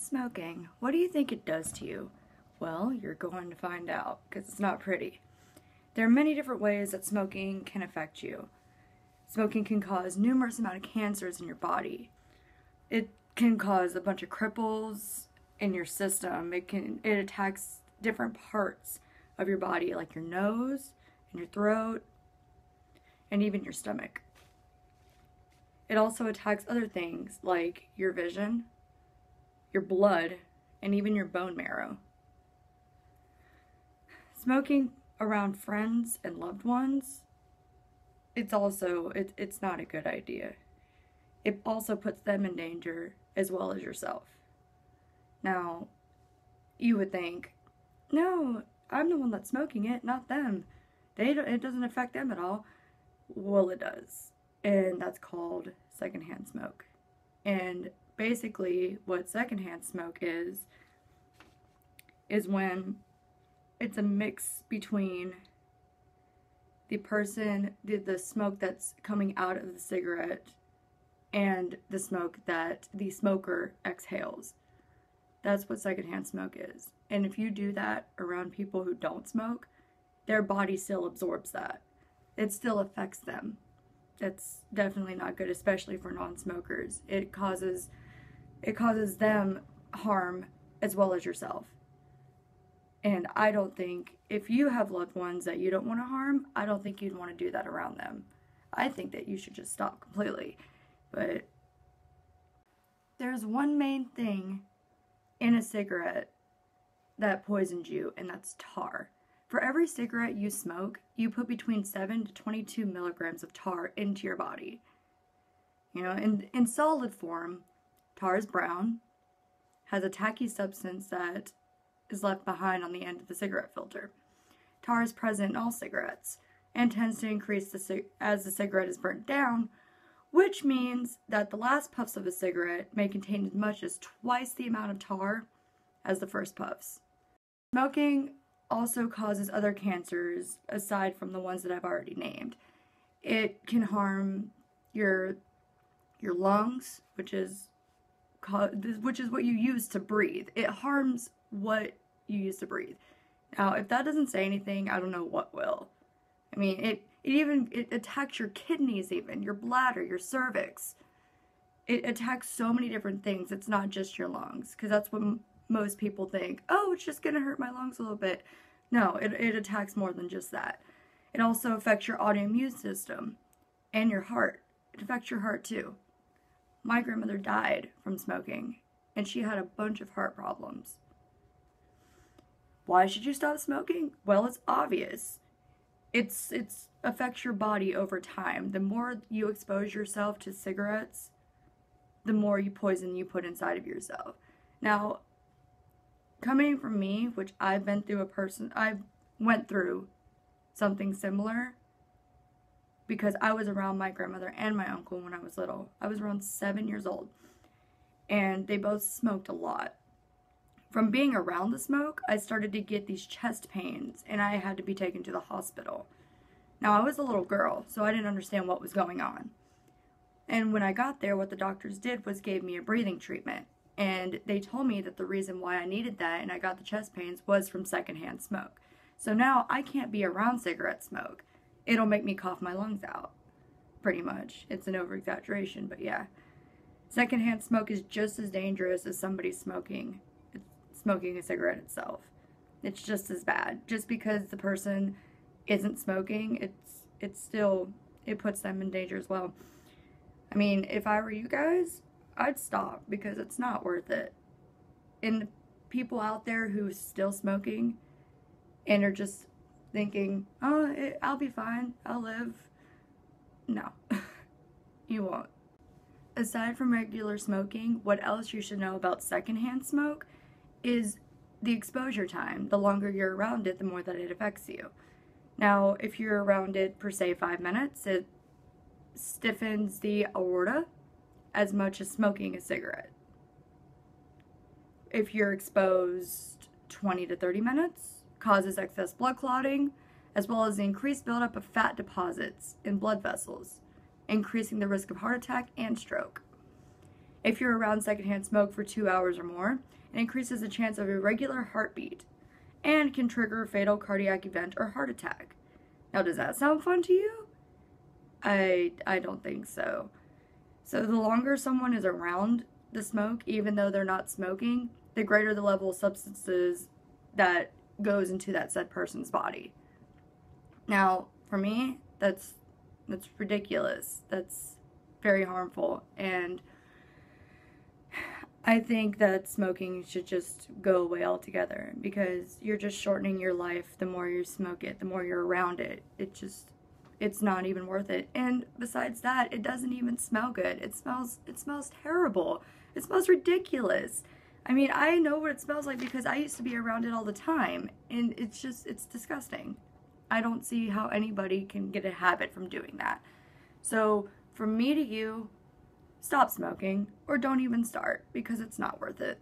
Smoking. What do you think it does to you? Well, you're going to find out, because it's not pretty. There are many different ways that smoking can affect you. Smoking can cause numerous amount of cancers in your body. It can cause a bunch of cripples in your system. It attacks different parts of your body, like your nose and your throat, and even your stomach. It also attacks other things like your vision, your blood, and even your bone marrow. Smoking around friends and loved ones, it's not a good idea. It also puts them in danger as well as yourself. Now, you would think, no, I'm the one that's smoking it, not them. It doesn't affect them at all. Well, it does. And that's called secondhand smoke. And basically what secondhand smoke is when it's a mix between the person, the smoke that's coming out of the cigarette and the smoke that the smoker exhales. That's what secondhand smoke is. And if you do that around people who don't smoke, their body still absorbs that. It still affects them. That's definitely not good, especially for non-smokers. It causes them harm as well as yourself. And I don't think, if you have loved ones that you don't want to harm, I don't think you'd want to do that around them. I think that you should just stop completely. But there's one main thing in a cigarette that poisons you, and that's tar. For every cigarette you smoke, you put between 7 to 22 milligrams of tar into your body. You know, in solid form, tar is brown, has a tacky substance that is left behind on the end of the cigarette filter. Tar is present in all cigarettes and tends to increase as the cigarette is burnt down, which means that the last puffs of a cigarette may contain as much as twice the amount of tar as the first puffs. Smoking also causes other cancers aside from the ones that I've already named. It can harm your lungs, which is what you use to breathe. It harms what you use to breathe. Now, if that doesn't say anything, I don't know what will. I mean, it attacks your kidneys, even your bladder, your cervix. It attacks so many different things. It's not just your lungs, because that's what most people think. Oh, it's just gonna hurt my lungs a little bit. No, it attacks more than just that. It also affects your autoimmune system and your heart. It affects your heart too. My grandmother died from smoking, and she had a bunch of heart problems. Why should you stop smoking? Well, it's obvious. It's affects your body over time. The more you expose yourself to cigarettes, the more poison you put inside of yourself. Now, coming from me, which I went through something similar, because I was around my grandmother and my uncle when I was little. I was around 7 years old, and they both smoked a lot. From being around the smoke, I started to get these chest pains, and I had to be taken to the hospital. Now, I was a little girl, so I didn't understand what was going on. And when I got there, what the doctors did was gave me a breathing treatment. And they told me that the reason why I needed that and I got the chest pains was from secondhand smoke. So now I can't be around cigarette smoke. It'll make me cough my lungs out, pretty much. It's an over-exaggeration, but yeah. Secondhand smoke is just as dangerous as somebody smoking a cigarette itself. It's just as bad. Just because the person isn't smoking, it puts them in danger as well. I mean, if I were you guys, I'd stop, because it's not worth it. And the people out there who are still smoking and are just thinking, oh, I'll be fine, I'll live. No, you won't. Aside from regular smoking, what else you should know about secondhand smoke is the exposure time. The longer you're around it, the more that it affects you. Now, if you're around it per se 5 minutes, it stiffens the aorta as much as smoking a cigarette. If you're exposed 20 to 30 minutes, causes excess blood clotting, as well as the increased buildup of fat deposits in blood vessels, increasing the risk of heart attack and stroke. if you're around secondhand smoke for 2 hours or more. It increases the chance of irregular heartbeat and can trigger a fatal cardiac event or heart attack. Now, does that sound fun to you? I don't think so. So the longer someone is around the smoke, even though they're not smoking, the greater the level of substances that goes into that said person's body. Now, for me, that's ridiculous. That's very harmful, and I think that smoking should just go away altogether, because you're just shortening your life. The more you smoke it, the more you're around it. It's not even worth it. And besides that, it doesn't even smell good. It smells terrible. It smells ridiculous. I mean, I know what it smells like because I used to be around it all the time, and it's disgusting. I don't see how anybody can get a habit from doing that. So, from me to you, stop smoking, or don't even start, because it's not worth it.